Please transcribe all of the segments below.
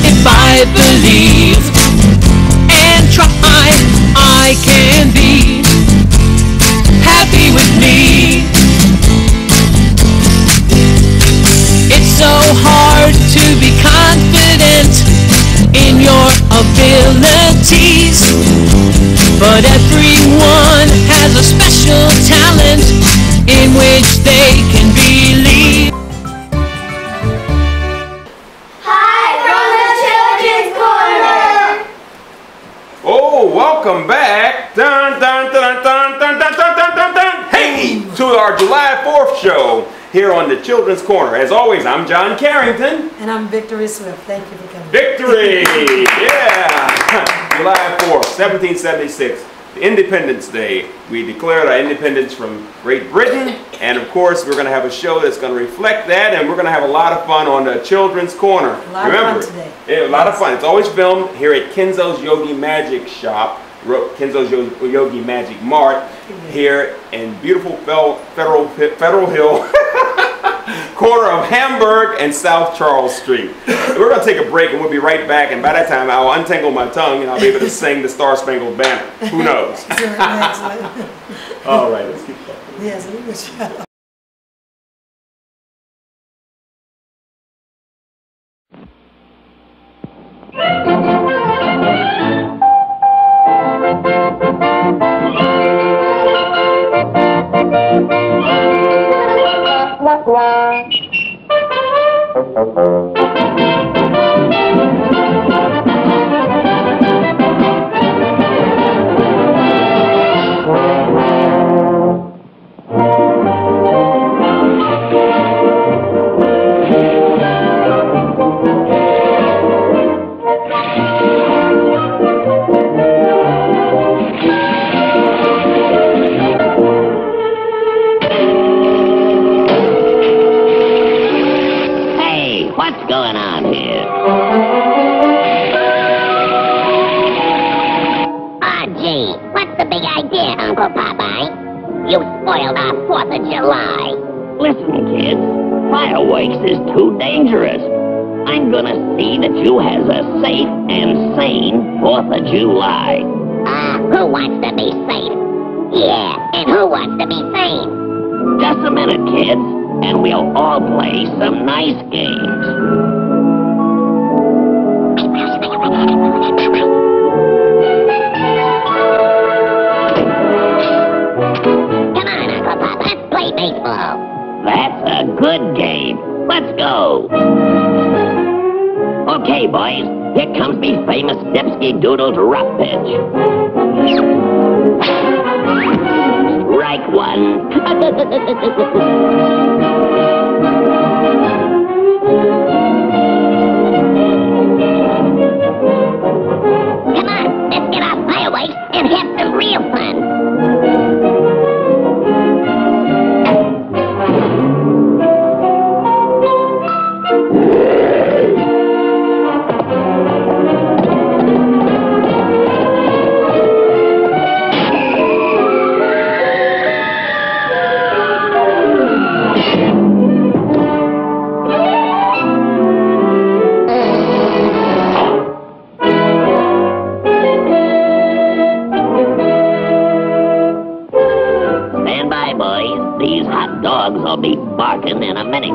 if I believe and try, I can be happy with me. It's so hard to be confident in your abilities, but everyone has a special talent in which they can believe. Welcome back, dun, dun, dun, dun, dun, dun, dun, dun, dun, dun. Hey, to our July 4th show here on the Children's Corner. As always, I'm John Carrington. And I'm Victory Swift. Thank you for coming. Victory! Yeah! July 4th, 1776, Independence Day. We declared our independence from Great Britain, and of course, we're going to have a show that's going to reflect that, and we're going to have a lot of fun on the Children's Corner. A lot of fun today. Yeah, a lot of fun. It's always filmed here at Kenzo's Yogi Magic Shop, Kenzo's Yogi Magic Mart, here in beautiful Federal Hill, corner of Hamburg and South Charles Street. We're going to take a break and we'll be right back, and by that time I'll untangle my tongue and I'll be able to sing the Star Spangled Banner. Who knows? All right, let's keep going. Yes, we will show. You spoiled our 4th of July. Listen, kids, fireworks is too dangerous. I'm gonna see that you has a safe and sane 4th of July. Who wants to be safe? Yeah, and who wants to be sane? Just a minute, kids, and we'll all play some nice games. Baseball. That's a good game. Let's go. Okay, boys. Here comes me famous Dipsky Doodle drop pitch. Strike one. Come on, let's get our fireworks and have some real fun. These hot dogs will be barking in a minute.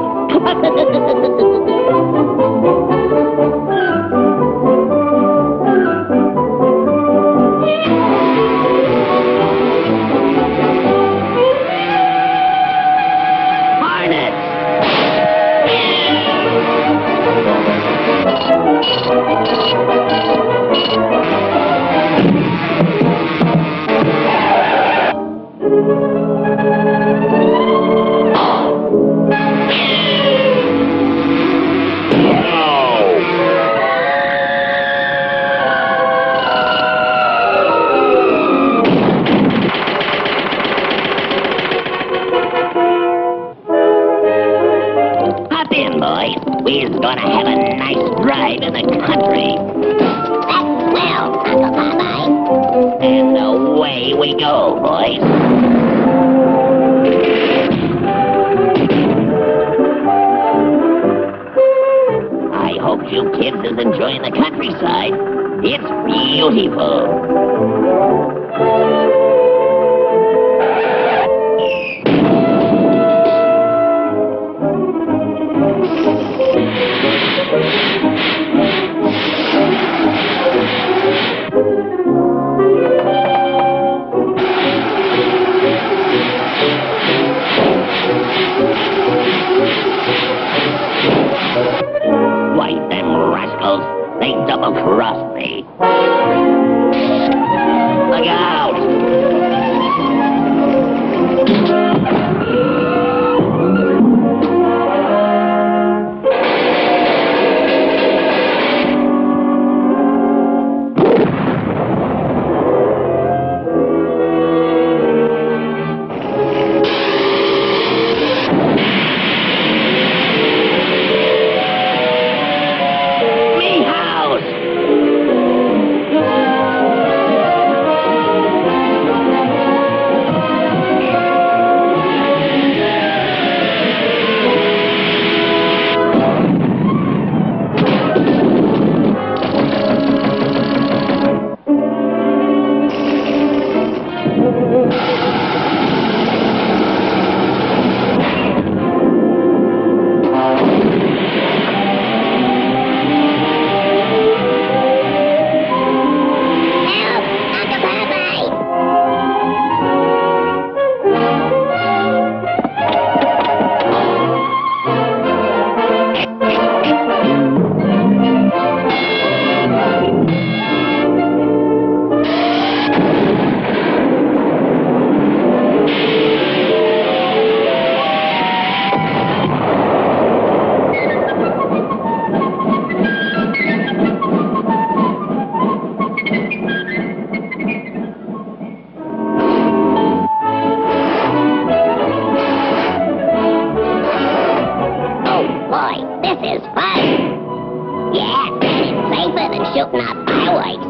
We're gonna have a nice drive in the country. That's swell, Uncle Popeye. And away we go, boys. beautiful. Why, them rascals, they double-crossed me. Look out! Shooting up fireworks.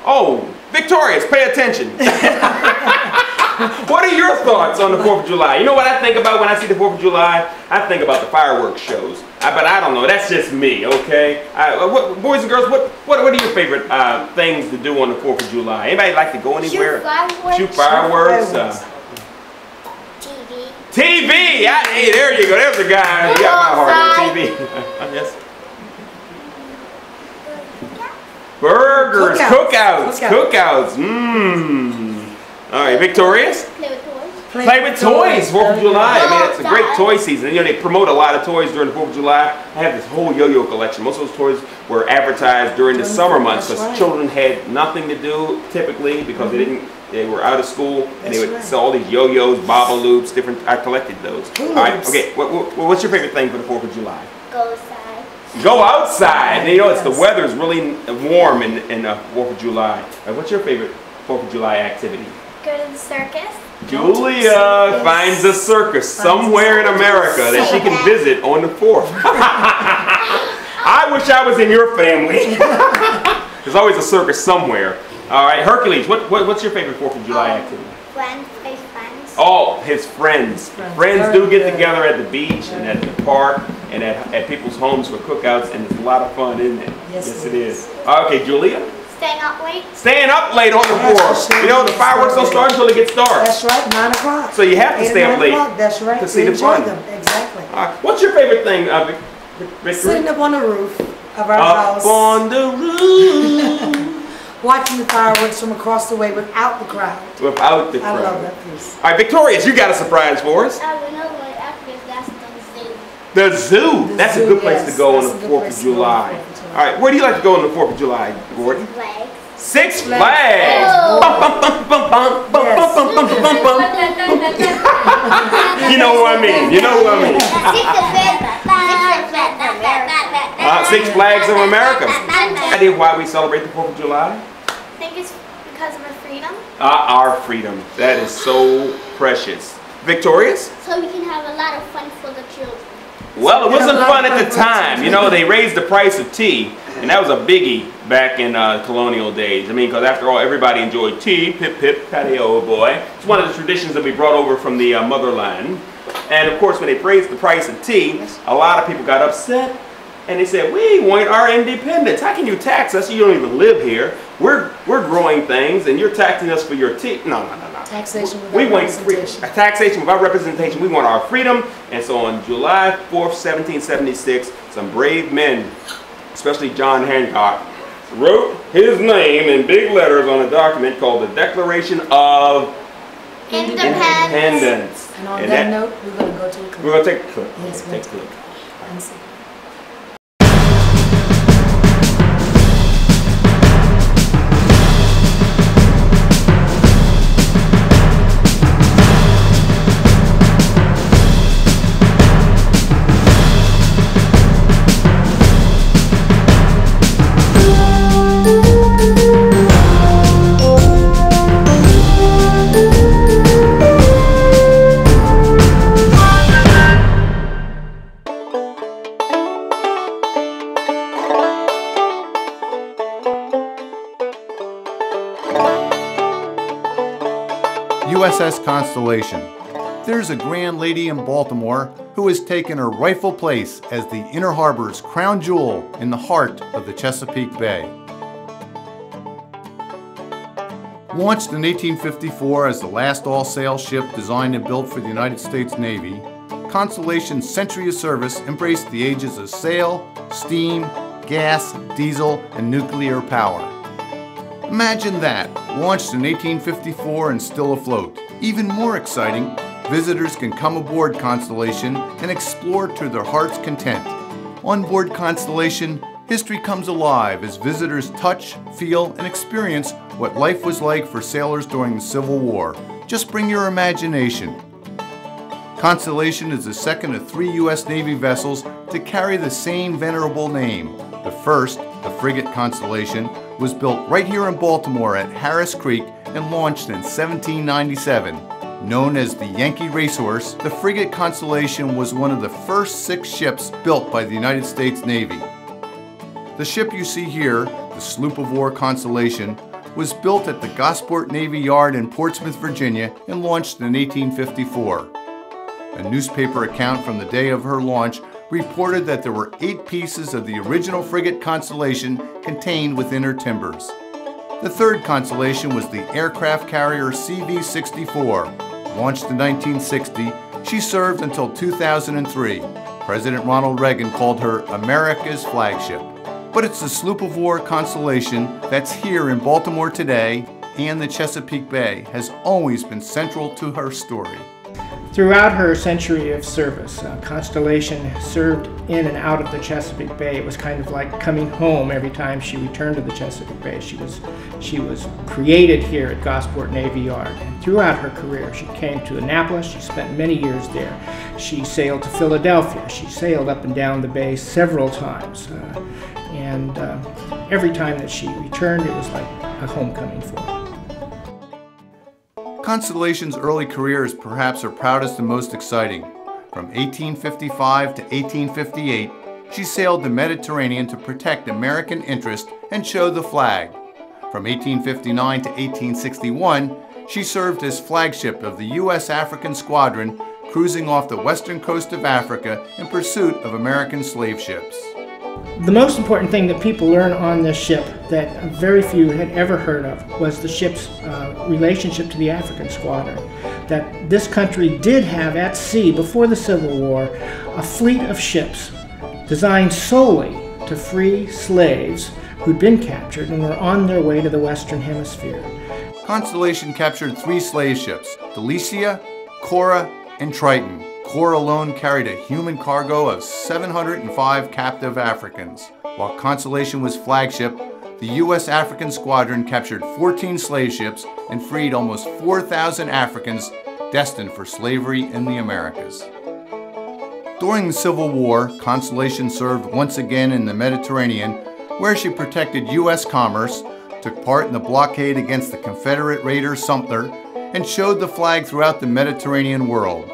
Oh, Victorious, pay attention. What are your thoughts on the 4th of July? You know what I think about when I see the 4th of July? I think about the fireworks shows. But I don't know. That's just me, okay? Boys and girls, what are your favorite things to do on the 4th of July? Anybody like to go anywhere? Shoot fireworks. Shoot fireworks. TV. Hey, there you go. There's a guy. You got my heart. TV. Yes. Burgers, cookouts. Mmm. All right, Victorious? Play with toys, 4th of July. I mean, it's a great toy season. You know, they promote a lot of toys during the 4th of July. I have this whole yo-yo collection. Most of those toys were advertised during the summer months because children had nothing to do typically because they were out of school and they would sell all these yo-yos, babaloops, different. I collected those. All right, okay. What's your favorite thing for the 4th of July? Go outside. Go outside. And, you know, the weather's really warm in 4th of July. What's your favorite 4th of July activity? Go to the circus. Julia finds a circus somewhere in America that she can visit on the 4th. I wish I was in your family. There's always a circus somewhere. All right, Hercules, what's your favorite 4th of July activity? Friends, his friends. Oh, his friends. Friends do get together at the beach and at the park and at people's homes for cookouts, and it's a lot of fun, isn't it? Yes, it is. Okay, Julia? Staying up late. Staying up late on the 4th. You know, the fireworks don't start until it gets dark. That's right, 9 o'clock. So you have to stay up late. That's right. To see the fun. Exactly. What's your favorite thing, Victory? Sitting up on the roof of our Up house. on the roof. Watching the fireworks from across the way without the crowd. Without the crowd. I love that piece. All right, Victorious, you got a surprise for us. I don't know what after that's the zoo. The zoo. That's a good place to go on the 4th of July. All right, where do you like to go on the 4th of July, Gordon? Flags. Six Flags. Bum, bum, bum, bum, bum, bum, bum, bum, bum, bum, bum. You know what I mean. You know what I mean. Six Flags of America. Idea why we celebrate the 4th of July? I think it's because of our freedom. Our freedom. That is so precious. Victorious? So we can have a lot of fun for the children. Well, it wasn't fun at the time. You know, they raised the price of tea. And that was a biggie back in colonial days. I mean, because after all, everybody enjoyed tea, pip pip, patio boy. It's one of the traditions that we brought over from the motherland. And of course, when they raised the price of tea, a lot of people got upset. And they said, we want our independence. How can you tax us? You don't even live here. We're growing things, and you're taxing us for your tea. No. Taxation without We want representation. taxation without representation. We want our freedom. And so on July 4th, 1776, some brave men, especially John Hancock, wrote his name in big letters on a document called the Declaration of Independence. And on that note, we're going to go to a clip. We're going to take a clip. Yes, Take a clip. and see. USS Constellation. There's a grand lady in Baltimore who has taken her rightful place as the Inner Harbor's crown jewel in the heart of the Chesapeake Bay. Launched in 1854 as the last all-sail ship designed and built for the United States Navy, Constellation's century of service embraced the ages of sail, steam, gas, diesel, and nuclear power. Imagine that, launched in 1854 and still afloat. Even more exciting, visitors can come aboard Constellation and explore to their heart's content. On board Constellation, history comes alive as visitors touch, feel, and experience what life was like for sailors during the Civil War. Just bring your imagination. Constellation is the second of 3 U.S. Navy vessels to carry the same venerable name. The first, the frigate Constellation, was built right here in Baltimore at Harris Creek and launched in 1797. Known as the Yankee Racehorse, the frigate Constellation was one of the first 6 ships built by the United States Navy. The ship you see here, the sloop of war Constellation, was built at the Gosport Navy Yard in Portsmouth, Virginia, and launched in 1854. A newspaper account from the day of her launch reported that there were 8 pieces of the original frigate Constellation contained within her timbers. The third Constellation was the aircraft carrier CV-64. Launched in 1960, she served until 2003. President Ronald Reagan called her America's flagship. But it's the sloop of war Constellation that's here in Baltimore today, and the Chesapeake Bay has always been central to her story. Throughout her century of service, Constellation served in and out of the Chesapeake Bay. It was kind of like coming home every time she returned to the Chesapeake Bay. She was created here at Gosport Navy Yard. And throughout her career, she came to Annapolis. She spent many years there. She sailed to Philadelphia. She sailed up and down the bay several times. And every time that she returned, it was like a homecoming for her. Constellation's early career is perhaps her proudest and most exciting. From 1855 to 1858, she sailed the Mediterranean to protect American interest and show the flag. From 1859 to 1861, she served as flagship of the U.S. African Squadron, cruising off the western coast of Africa in pursuit of American slave ships. The most important thing that people learn on this ship that very few had ever heard of was the ship's relationship to the African Squadron. That this country did have at sea, before the Civil War, a fleet of ships designed solely to free slaves who'd been captured and were on their way to the Western Hemisphere. Constellation captured 3 slave ships, Delicia, Cora, and Triton. Cora alone carried a human cargo of 705 captive Africans. While Constellation was flagship, the U.S. African Squadron captured 14 slave ships and freed almost 4,000 Africans destined for slavery in the Americas. During the Civil War, Constellation served once again in the Mediterranean, where she protected U.S. commerce, took part in the blockade against the Confederate raider Sumter, and showed the flag throughout the Mediterranean world.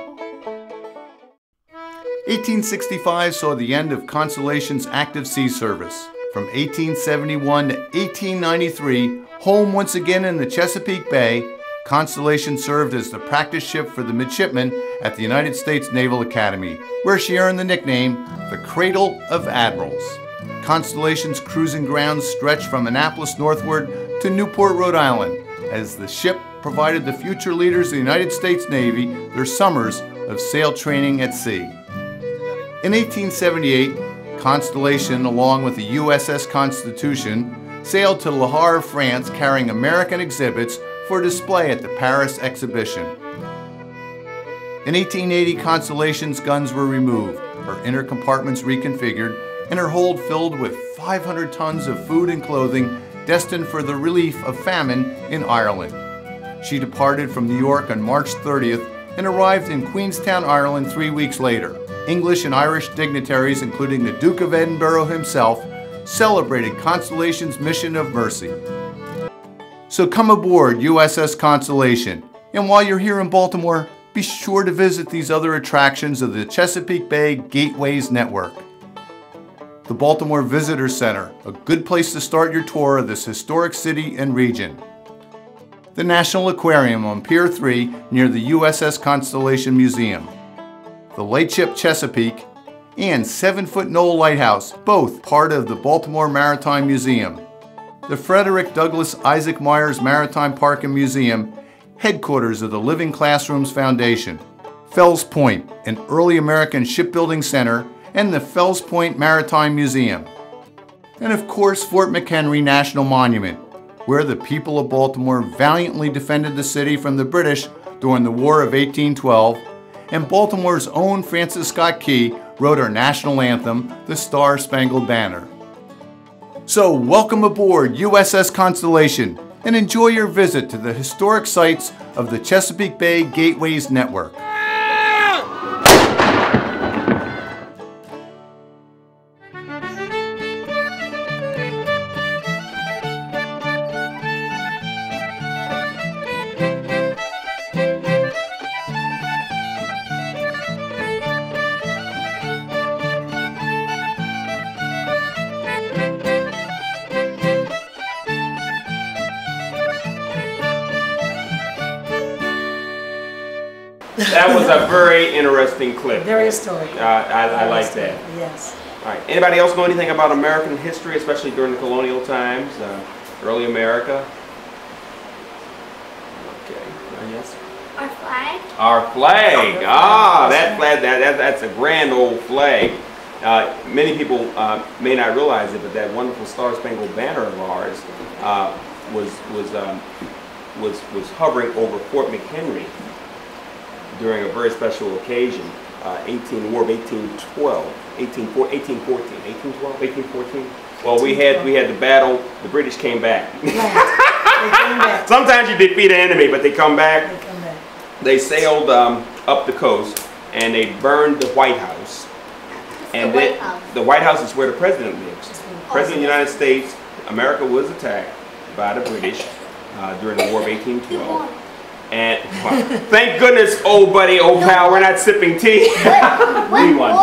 1865 saw the end of Constellation's active sea service. From From 1871 to 1893, home once again in the Chesapeake Bay, Constellation served as the practice ship for the midshipmen at the United States Naval Academy, where she earned the nickname the Cradle of Admirals. Constellation's cruising grounds stretched from Annapolis northward to Newport, Rhode Island, as the ship provided the future leaders of the United States Navy their summers of sail training at sea. In 1878, Constellation, along with the USS Constitution, sailed to Le Havre, France, carrying American exhibits for display at the Paris exhibition. In 1880, Constellation's guns were removed, her inner compartments reconfigured, and her hold filled with 500 tons of food and clothing destined for the relief of famine in Ireland. She departed from New York on March 30th and arrived in Queenstown, Ireland 3 weeks later. English and Irish dignitaries, including the Duke of Edinburgh himself, celebrated Constellation's mission of mercy. So come aboard USS Constellation, and while you're here in Baltimore, be sure to visit these other attractions of the Chesapeake Bay Gateways Network. The Baltimore Visitor Center, a good place to start your tour of this historic city and region. The National Aquarium on Pier 3 near the USS Constellation Museum. The Lightship Chesapeake, and 7-Foot Knoll Lighthouse, both part of the Baltimore Maritime Museum. The Frederick Douglass Isaac Myers Maritime Park and Museum, headquarters of the Living Classrooms Foundation. Fells Point, an early American shipbuilding center, and the Fells Point Maritime Museum. And of course, Fort McHenry National Monument, where the people of Baltimore valiantly defended the city from the British during the War of 1812, and Baltimore's own Francis Scott Key wrote our national anthem, the Star-Spangled Banner. So welcome aboard USS Constellation and enjoy your visit to the historic sites of the Chesapeake Bay Gateways Network. That was a very interesting clip. Very historic. I like that. Yes. All right. Anybody else know anything about American history, especially during the colonial times, early America? Okay. Yes. Our flag? Our flag. That flag. That's a grand old flag. Many people may not realize it, but that wonderful Star-Spangled Banner of ours was hovering over Fort McHenry during a very special occasion, the War of 1812, 1814. Well, we had the battle. The British came back. Right. They came back. Sometimes you defeat an enemy, but they come back. They come back. They sailed up the coast and they burned the White House. And the White House is where the president lives. President of the United States. America was attacked by the British during the War of 1812. And thank goodness, old buddy, old pal, we're not sipping tea. We won.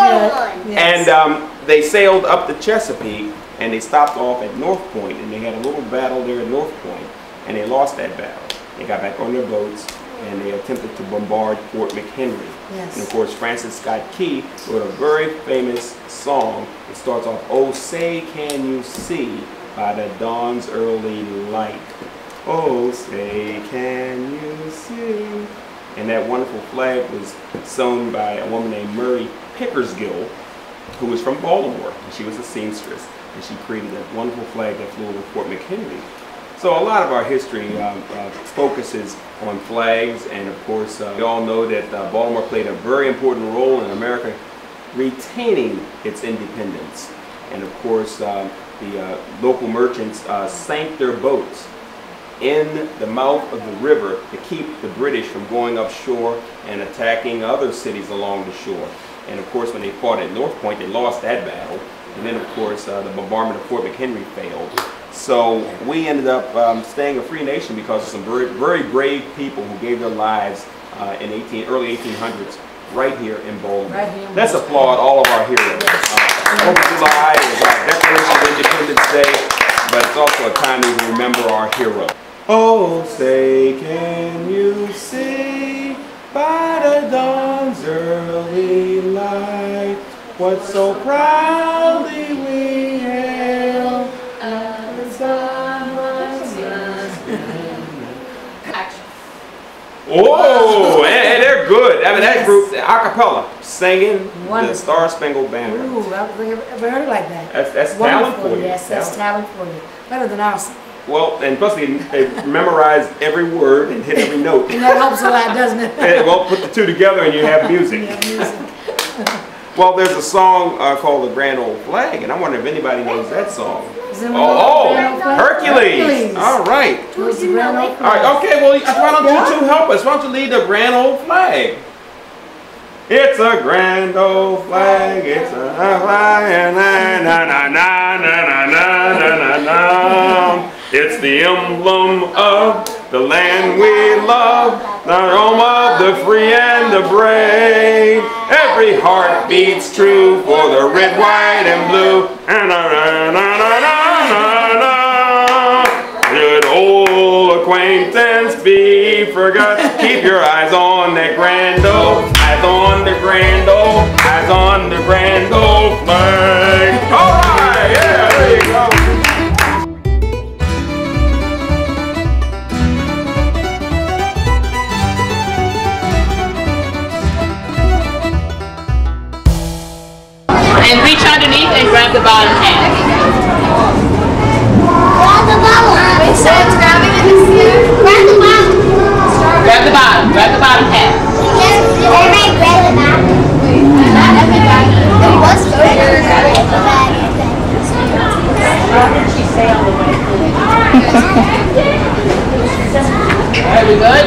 Yes. And they sailed up the Chesapeake and they stopped off at North Point, and they had a little battle there at North Point, and they lost that battle. They got back on their boats and they attempted to bombard Fort McHenry. Yes. And of course, Francis Scott Key wrote a very famous song. It starts off, "Oh, say can you see by the dawn's early light. Oh, say can you see." And that wonderful flag was sewn by a woman named Murray Pickersgill, who was from Baltimore. And she was a seamstress, and she created that wonderful flag that flew over Fort McHenry. So a lot of our history focuses on flags, and of course, we all know that Baltimore played a very important role in America retaining its independence. And of course, the local merchants sank their boats in the mouth of the river to keep the British from going upshore and attacking other cities along the shore. And of course, when they fought at North Point, they lost that battle. And then of course, the bombardment of Fort McHenry failed. So we ended up staying a free nation because of some very, very brave people who gave their lives in early 1800s right here in Bowling. Right here in Let's applaud all of our heroes. 4th of July is our Declaration of Independence Day, but it's also a time we remember our heroes. Oh, say can you see by the dawn's early light what so proudly we hail the sun was Oh, and they're good. I mean, that group, a cappella, singing the Star Spangled Banner. Ooh, I've never heard it like that. That's talent for you. Yes, that's talent for you. Better than ours. Well, and plus they memorize every word and hit every note. And that helps a lot, doesn't it? Well, put the two together and you have music. You have music. Well, there's a song called The Grand Old Flag, and I wonder if anybody knows that song. Hercules. All right. Who's the Grand Old Flag? All right, okay, well, why don't you two help us? Why don't you lead the Grand Old Flag? It's a grand old flag, it's a flag, na na na na na na na na na. It's the emblem of the land we love, the home of the free and the brave. Every heart beats true for the red, white, and blue. Na na na na na na. Should old acquaintance be forgot? Keep your eyes on that grand old, eyes on the grand old, eyes on the grand old flag. All right, yeah, there you go. And reach underneath and grab the bottom half. Grab the bottom. Wait, so it's grabbing in the center? Grab the bottom. Grab the bottom. Grab the bottom half. Everybody grab the bottom. Not everybody. It was there. What did she say on the way? Are we good?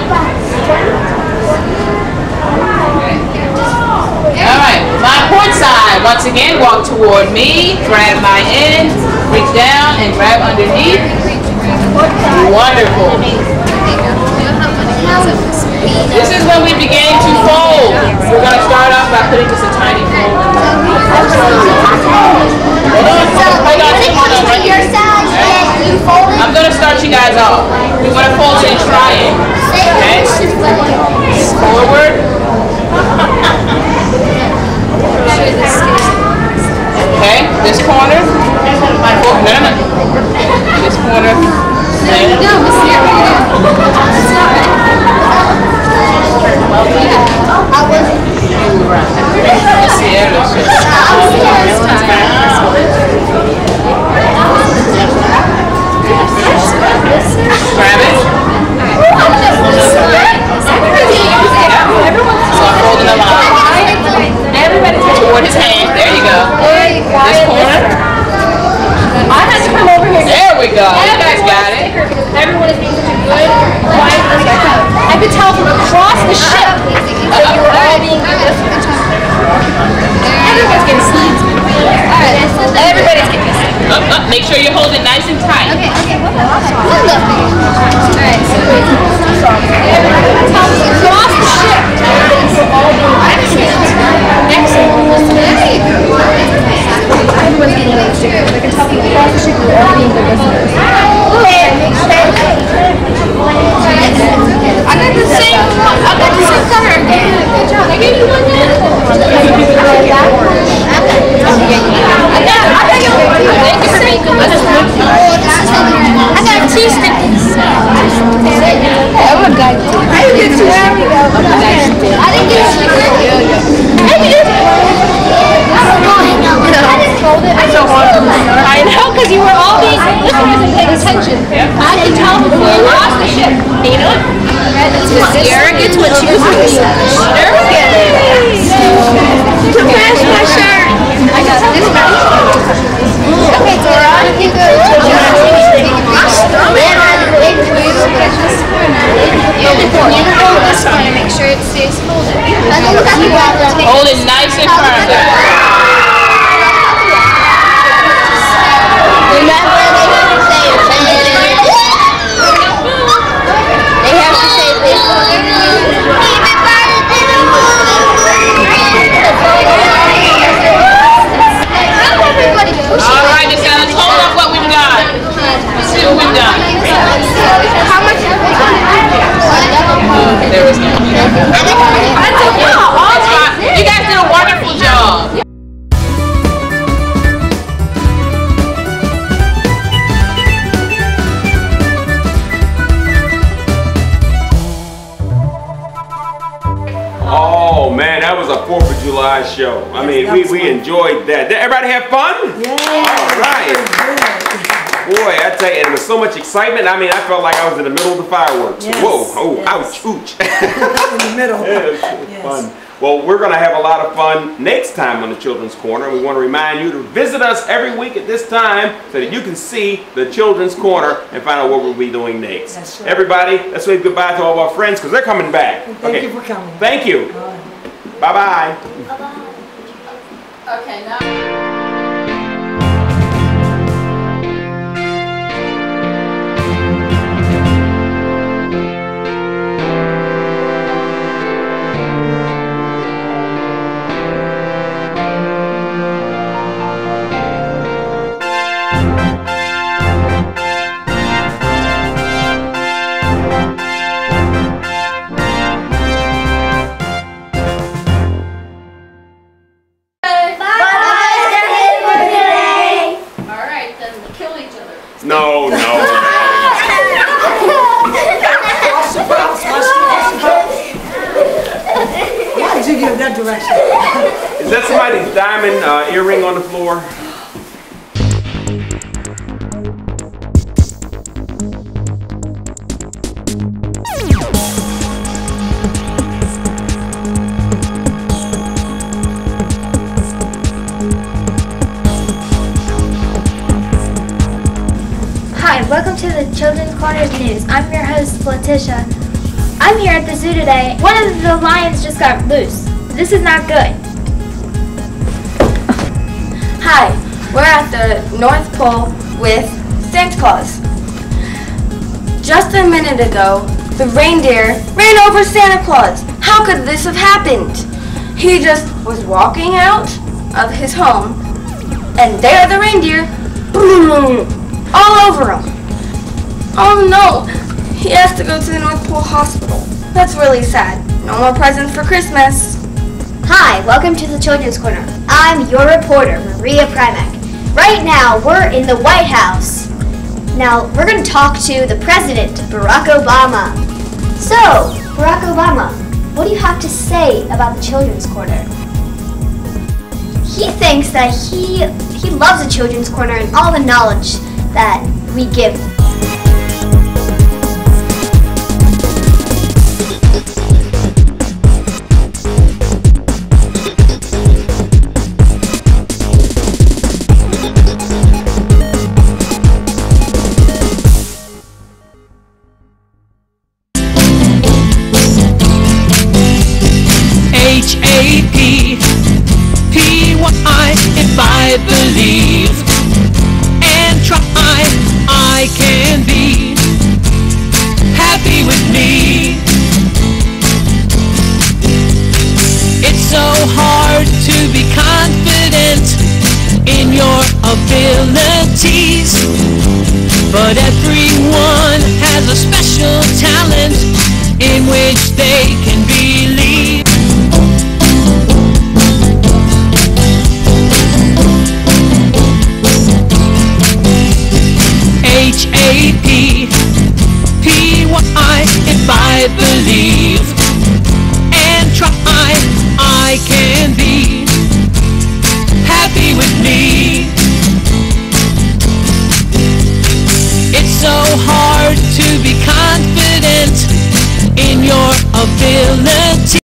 Alright, my port side. Once again, walk toward me, grab my end, reach down and grab underneath. Wonderful. This is when we begin to fold. We're going to start off by putting just a tiny fold. Hold on, take one over. I'm going to start you guys off. We're going to fold in a triangle. Okay? Forward. Okay, this corner. No. This corner. Grab it. So I'm holding the line. Toward his hand. There you go. This corner. I had to come over here. There we go. You guys got it. Everyone is being such a good, quiet. I could tell from across the ship that you were all being good. Everyone's getting sleeves. Alright, everybody's getting sleeves. Up. Make sure you hold it nice and tight. Okay. Alright, so everyone tell me across the ship you're all being good. Excellent. Everyone's getting really sugar. I can tell you across the ship you're all being good listeners. I got the same color. Good job. I gave you one minute. I got two stickers. Everyone got two. I didn't get two. I didn't get a sticker. I didn't fold it. I know, because you were all being listeners and paying attention. I can tell before you lost the ship. You know what? Arrogance when she was arrogant. To match my shirt. I got this one. Okay, Dora. You go to your hold this one and make sure it stays folded. Hold it nice and firm. Remember, they have to say this. Oh man, that was a 4th of July show. I mean, we enjoyed that. Did everybody have fun? Yeah. All right. Boy, I tell you, and there was so much excitement. I mean, I felt like I was in the middle of the fireworks. Yes. Whoa, oh, Yes. ouch, ooch. In the middle. Yes. Fun. Well, we're going to have a lot of fun next time on the Children's Corner. We want to remind you to visit us every week at this time so that you can see the Children's Corner and find out what we'll be doing next. That's right. Everybody, let's wave goodbye to all of our friends because they're coming back. Thank you for coming. Thank you. Bye-bye. Okay, now. No, no. Why did you give that direction? Is that somebody's diamond earring on the floor? Welcome to the Children's Corner's News. I'm your host, Letitia. I'm here at the zoo today. One of the lions just got loose. This is not good. Hi, we're at the North Pole with Santa Claus. Just a minute ago, the reindeer ran over Santa Claus. How could this have happened? He just was walking out of his home, and there the reindeer, boom, all over him. Oh no, he has to go to the North Pole Hospital. That's really sad. No more presents for Christmas. Hi, welcome to the Children's Corner. I'm your reporter, Maria Primack. Right now, we're in the White House. Now, we're going to talk to the President, Barack Obama. So, Barack Obama, what do you have to say about the Children's Corner? He thinks that he loves the Children's Corner and all the knowledge that we give. H-A-P-P-Y, if I believe and try, I can be happy with me. It's so hard to be confident in your abilities, but everyone has a special talent in which they can believe. H-A-P-P-Y, if I believe and try, I can be happy with me. It's so hard to be confident in your ability,